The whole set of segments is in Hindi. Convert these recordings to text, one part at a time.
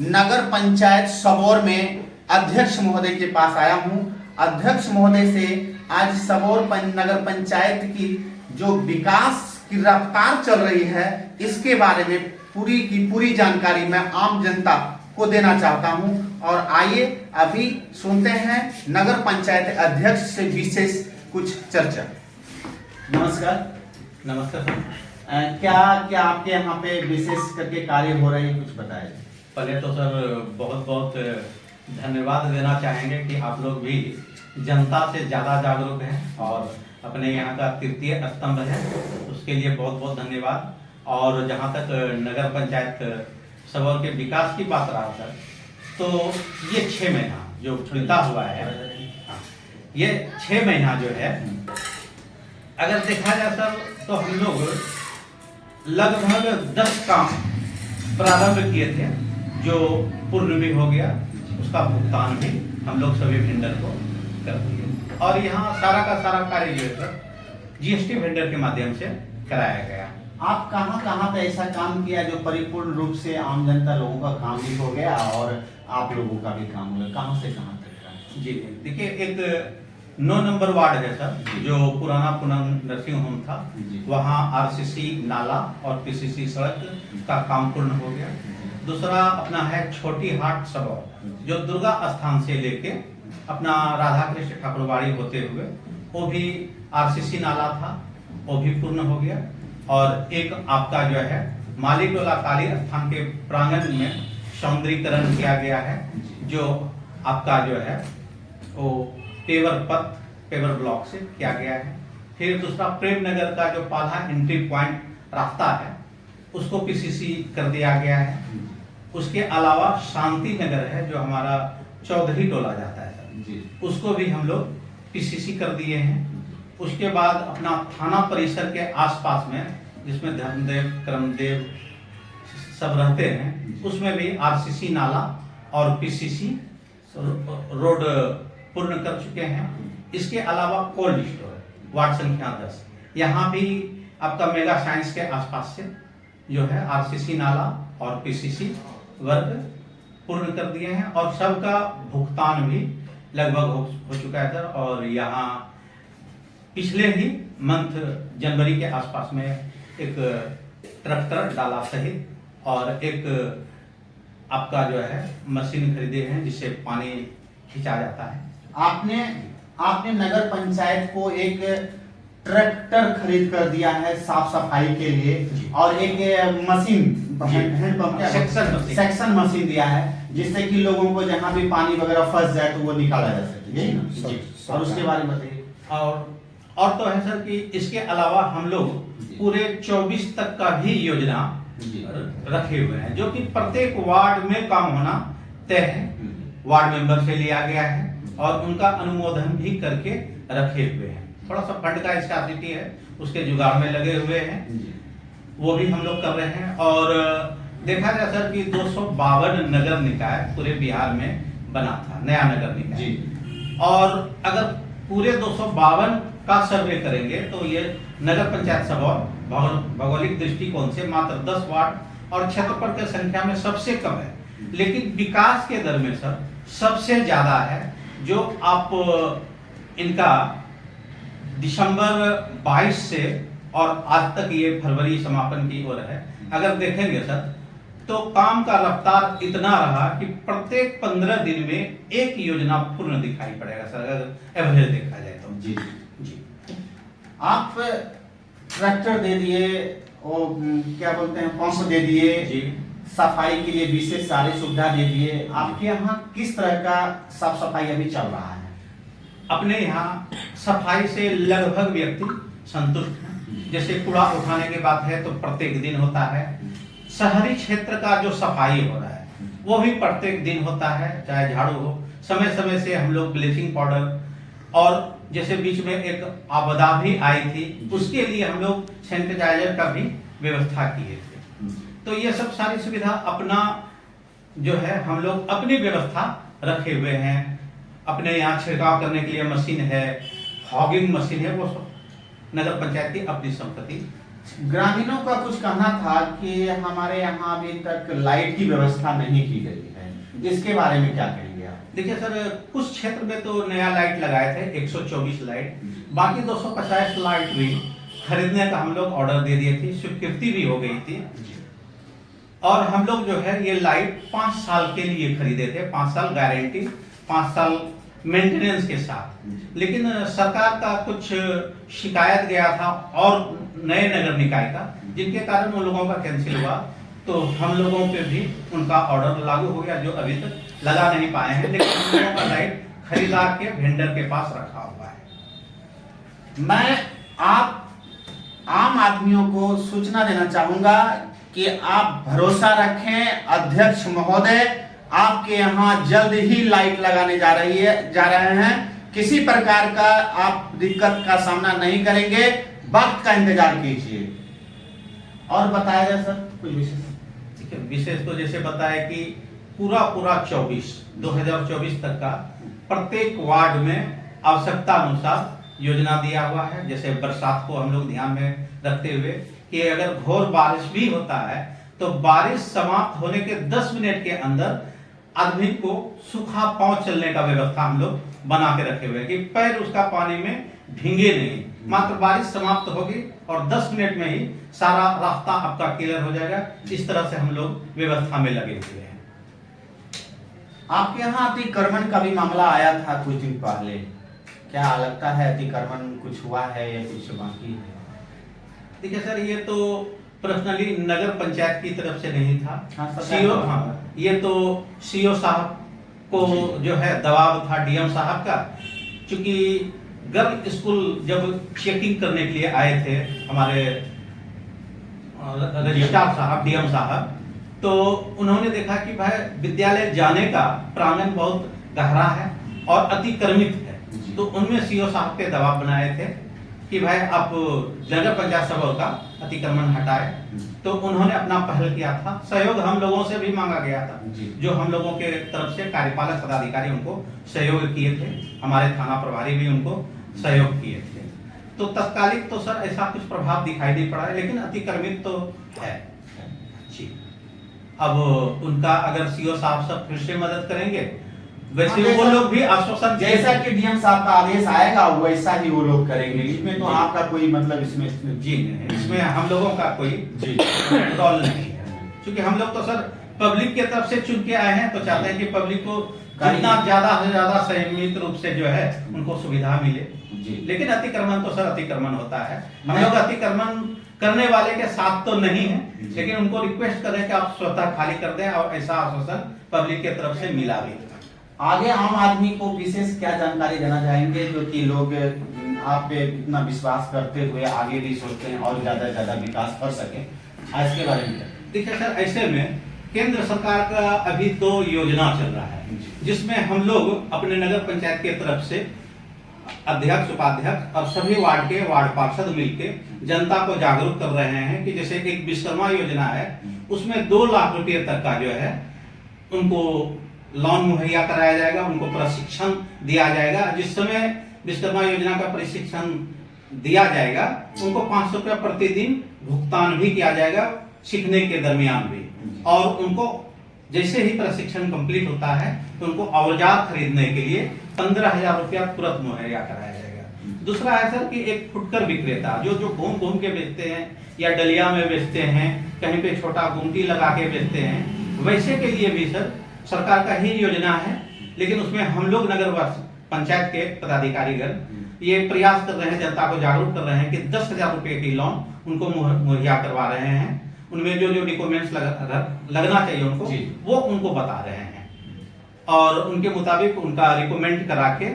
नगर पंचायत सबौर में अध्यक्ष महोदय के पास आया हूं। अध्यक्ष महोदय से आज सबौर नगर पंचायत की जो विकास की रफ्तार चल रही है इसके बारे में पूरी की पूरी जानकारी मैं आम जनता को देना चाहता हूं। और आइए अभी सुनते हैं नगर पंचायत अध्यक्ष से विशेष कुछ चर्चा। नमस्कार। नमस्कार सर। क्या क्या आपके यहाँ पे विशेष करके कार्य हो रहे हैं, कुछ बताएं। पहले तो सर बहुत बहुत धन्यवाद देना चाहेंगे कि आप लोग भी जनता से ज़्यादा जागरूक हैं और अपने यहाँ का तृतीय स्तंभ है, उसके लिए बहुत बहुत धन्यवाद। और जहाँ तक नगर पंचायत सबौर के विकास की बात रहा सर, तो ये 6 महीना जो चुनता हुआ है, ये 6 महीना जो है अगर देखा जाए सर तो हम लोग लगभग 10 काम प्रारंभ किए थे जो पूर्ण भी हो गया, उसका भुगतान भी हम लोग सभी वेंडर को कर दिए। और यहाँ सारा का सारा कार्य जो है सर जीएसटी वेंडर के माध्यम से कराया गया। आप कहाँ पे ऐसा काम किया जो परिपूर्ण रूप से आम जनता लोगों का काम भी हो गया और आप लोगों का भी काम हो गया, कहाँ से कहाँ तक का? जी देखिए, एक 9 नंबर वार्ड है सर जो पुराना पुनः नर्सिंग होम था, वहाँ आरसीसी नाला और पीसीसी सड़क का काम पूर्ण हो गया। दूसरा अपना है छोटी हाट सबौर जो दुर्गा स्थान से लेके अपना राधा कृष्ण ठाकुरबाड़ी होते हुए वो भी आरसीसी नाला था, वो भी पूर्ण हो गया। और एक आपका जो है माली टोला काली स्थान के प्रांगण में सौंदर्यीकरण किया गया है, जो आपका जो है वो पेवर ब्लॉक से किया गया है। फिर दूसरा प्रेम नगर का जो पाला एंट्री पॉइंट रास्ता है उसको पीसीसी कर दिया गया है। उसके अलावा शांति नगर है जो हमारा चौधरी टोला जाता है सर, उसको भी हम लोग पीसीसी कर दिए हैं। उसके बाद अपना थाना परिसर के आसपास में जिसमें धर्मदेव क्रमदेव सब रहते हैं उसमें भी आरसीसी नाला और पीसीसी रोड पूर्ण कर चुके हैं। इसके अलावा कोल्ड स्टोर वार्ड संख्या 10 यहाँ भी आपका मेगा साइंस के आसपास से जो है आरसीसी नाला और पीसीसी वर्ग पूर्ण कर दिए हैं और सबका भुगतान भी लगभग हो चुका है सर। और यहाँ पिछले ही मंथ जनवरी के आसपास में एक ट्रैक्टर डाला सहित और एक आपका जो है मशीन खरीदे हैं जिससे पानी खींचा जाता है। आपने नगर पंचायत को एक ट्रैक्टर खरीद कर दिया है साफ सफाई के लिए और एक मशीन सेक्शन मशीन दिया है जिससे कि लोगों को जहां भी पानी वगैरह फंस जाए तो वो निकाला जा सके। और उसके बारे में बताइए। और तो है सर कि इसके अलावा हम लोग पूरे 24 तक का भी योजना रखे हुए हैं जो कि प्रत्येक वार्ड में काम होना तय है, वार्ड मेंबर से लिया गया है और उनका अनुमोदन भी करके रखे हुए हैं। थोड़ा सा फंड का स्कार्सिटी है, उसके जुगाड़ में लगे हुए हैं, वो भी हम लोग कर रहे हैं। और देखा जाए सर कि 252 नगर निकाय पूरे बिहार में बना था, नया नगर निकाय। और अगर पूरे 252 का सर्वे करेंगे तो ये नगर पंचायत सबौर भौगोलिक दृष्टिकोण से मात्र 10 वार्ड और क्षेत्रफल की संख्या में सबसे कम है, लेकिन विकास के दर में सर सबसे ज्यादा है। जो आप इनका दिसंबर 22 से और आज तक ये फरवरी समापन की ओर है, अगर देखेंगे सर तो काम का रफ्तार इतना रहा कि प्रत्येक 15 दिन में एक योजना पूर्ण दिखाई पड़ेगा सर, अगर एवरेज देखा जाए तो। जी आप ट्रैक्टर दे दिए और क्या बोलते हैं पंप दे दिए, सफाई के लिए विशेष सारी सुविधा दे दिए। आपके यहाँ किस तरह का साफ सफाई अभी चल रहा है? अपने यहाँ सफाई से लगभग व्यक्ति संतुष्ट हैं। जैसे कूड़ा उठाने की बात है तो प्रत्येक दिन होता है। शहरी क्षेत्र का जो सफाई हो रहा है वो भी प्रत्येक दिन होता है, चाहे झाड़ू हो। समय समय से हम लोग ब्लीचिंग पाउडर और जैसे बीच में एक आपदा भी आई थी उसके लिए हम लोग सैनिटाइजर का भी व्यवस्था किए थे। तो ये सब सारी सुविधा अपना जो है हम लोग अपनी व्यवस्था रखे हुए हैं। अपने यहाँ छिड़काव करने के लिए मशीन है, हॉगिंग मशीन है, वो सब नगर पंचायत की अपनी संपत्ति। ग्रामीणों का कुछ कहना था कि हमारे यहाँ अभी तक लाइट की व्यवस्था नहीं की गई है, इसके बारे में क्या कहेंगे आप? देखिए सर, कुछ क्षेत्र में तो नया लाइट लगाए थे 124 लाइट, बाकी 250 लाइट भी खरीदने का हम लोग ऑर्डर दे दिए थे, स्वीकृति भी हो गई थी। और हम लोग जो है ये लाइट 5 साल के लिए खरीदे थे, 5 साल गारंटी, 5 साल मेंटेनेंस के साथ। लेकिन सरकार का कुछ शिकायत गया था और नए नगर निकाय का, जिनके कारण उन लोगों का कैंसिल हुआ, तो हम लोगों पे भी उनका ऑर्डर लागू हो गया, जो अभी तक लगा नहीं पाए हैं। लेकिन हम लोगों का लाइट खरीदा के वेंडर के पास रखा हुआ है। मैं आप आम आदमियों को सूचना देना चाहूंगा कि आप भरोसा रखें, अध्यक्ष महोदय आपके यहाँ जल्द ही लाइट लगाने जा रहे हैं। किसी प्रकार का आप दिक्कत का सामना नहीं करेंगे, वक्त का इंतजार कीजिए। और बताया जाए सर कुछ विशेष? ठीक है, विशेष तो जैसे बताया कि पूरा 2024 तक का प्रत्येक वार्ड में आवश्यकता अनुसार योजना दिया हुआ है। जैसे बरसात को हम लोग ध्यान में रखते हुए कि अगर घोर बारिश भी होता है तो बारिश समाप्त होने के 10 मिनट के अंदर आदमी को सूखा पांव चलने का व्यवस्था हम लोग बना के रखे हुए कि पैर उसका पानी में भींगे नहीं। मात्र बारिश समाप्त होगी और 10 मिनट में ही सारा रास्ता आपका क्लियर हो जाएगा। इस तरह से हम लोग व्यवस्था में लगे हुए हैं। आपके यहाँ अतिक्रमण का भी मामला आया था कुछ दिन पहले, क्या लगता है अतिक्रमण कुछ हुआ है या कुछ बाकी है? देखिए सर, ये तो पर्सनली नगर पंचायत की तरफ से नहीं था। सीओ, ये तो सीओ साहब को जो है दबाव था डीएम साहब का, क्योंकि गर्ल स्कूल जब चेकिंग करने के लिए आए थे हमारे रजिस्ट्रार साहब, डीएम साहब, तो उन्होंने देखा कि भाई विद्यालय जाने का प्रांगण बहुत गहरा है और अतिक्रमित है। तो उनमें सीओ साहब पे दबाव बनाए थे कि भाई आप नगर पंचायत सभा का अतिक्रमण हटाए। तो उन्होंने अपना पहल किया था, सहयोग हम लोगों से भी मांगा गया था, जो हम लोगों के तरफ से कार्यपालक पदाधिकारी उनको सहयोग किए थे, हमारे थाना प्रभारी भी उनको सहयोग किए थे। तो तत्कालिक तो सर ऐसा कुछ प्रभाव दिखाई नहीं पड़ा है, लेकिन अतिक्रमित तो है जी। अब उनका अगर सीओ साहब सब फिर से मदद करेंगे, वैसे वो लोग भी आश्वासन, जैसा कि डीएम साहब का आदेश आएगा वैसा ही वो लोग करेंगे। इसमें तो आपका कोई मतलब इसमें जी नहीं, इसमें हम लोगों का कोई रोल नहीं है, क्योंकि हम लोग तो सर पब्लिक के तरफ से चुन के आए हैं, तो चाहते हैं कि पब्लिक को जितना ज्यादा से ज्यादा संयमित रूप से जो है उनको सुविधा मिले। लेकिन अतिक्रमण तो सर अतिक्रमण होता है, हम लोग अतिक्रमण करने वाले के साथ तो नहीं है, लेकिन उनको रिक्वेस्ट करें कि आप स्वतः खाली कर दें, और ऐसा आश्वासन पब्लिक के तरफ से मिला भी। आगे आम आदमी को विशेष क्या जानकारी देना चाहेंगे, जो कि लोग आप पे इतना विश्वास करते हुए आगे भी सोचते हैं और ज्यादा से ज्यादा विकास कर सके, आज के बारे में? देखिए सर, ऐसे में केंद्र सरकार का अभी 2 योजना चल रहा है, जिसमें हम लोग अपने नगर पंचायत के तरफ से अध्यक्ष, उपाध्यक्ष और सभी वार्ड के वार्ड पार्षद मिलकर जनता को जागरूक कर रहे हैं कि जैसे एक विश्वकर्मा योजना है, उसमें 2 लाख रुपए तक का जो है उनको लोन मुहैया कराया जाएगा, उनको प्रशिक्षण दिया जाएगा। जिस समय विश्वकर्मा योजना का प्रशिक्षण दिया जाएगा, उनको 500 रुपया प्रतिदिन भुगतान भी किया जाएगा सीखने के दरमियान भी, और उनको जैसे ही प्रशिक्षण कंप्लीट होता है तो उनको औजार खरीदने के लिए 15,000 रुपया तुरंत मुहैया कराया जाएगा। दूसरा है सर कि एक फुटकर विक्रेता जो घूम घूम के बेचते हैं या डलिया में बेचते हैं, कहीं पे छोटा गुमटी लगा के बेचते हैं, वैसे के लिए भी सर सरकार का ही योजना है। लेकिन उसमें हम लोग नगर पंचायत के पदाधिकारीगण ये प्रयास कर रहे हैं, जनता को जागरूक कर रहे हैं कि 10,000 रुपए की लोन उनको मुहैया करवा रहे हैं। उनमें जो डॉक्यूमेंट्स लगना चाहिए उनको, वो उनको बता रहे हैं, और उनके मुताबिक उनका रिकमेंड करा के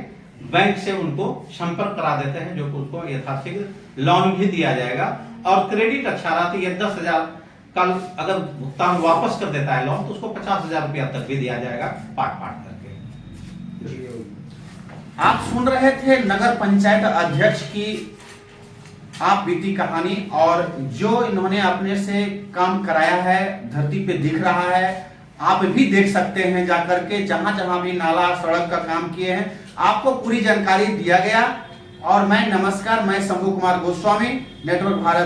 बैंक से उनको संपर्क करा देते हैं, जो उनको यथाशीघ्र लोन भी दिया जाएगा। और क्रेडिट अच्छा रहा तो ये 10,000 कल अगर भुगतान वापस कर देता है लोन, तो उसको 50,000 रुपया तक भी दिया जाएगा पार्ट करके। आप सुन रहे थे नगर पंचायत अध्यक्ष की आप बीती कहानी, और जो इन्होंने अपने से काम कराया है धरती पे दिख रहा है। आप भी देख सकते हैं जाकर के, जहां जहां भी नाला सड़क का काम किए हैं, आपको पूरी जानकारी दिया गया। और मैं शंभू कुमार गोस्वामी, नेटवर्क भारत।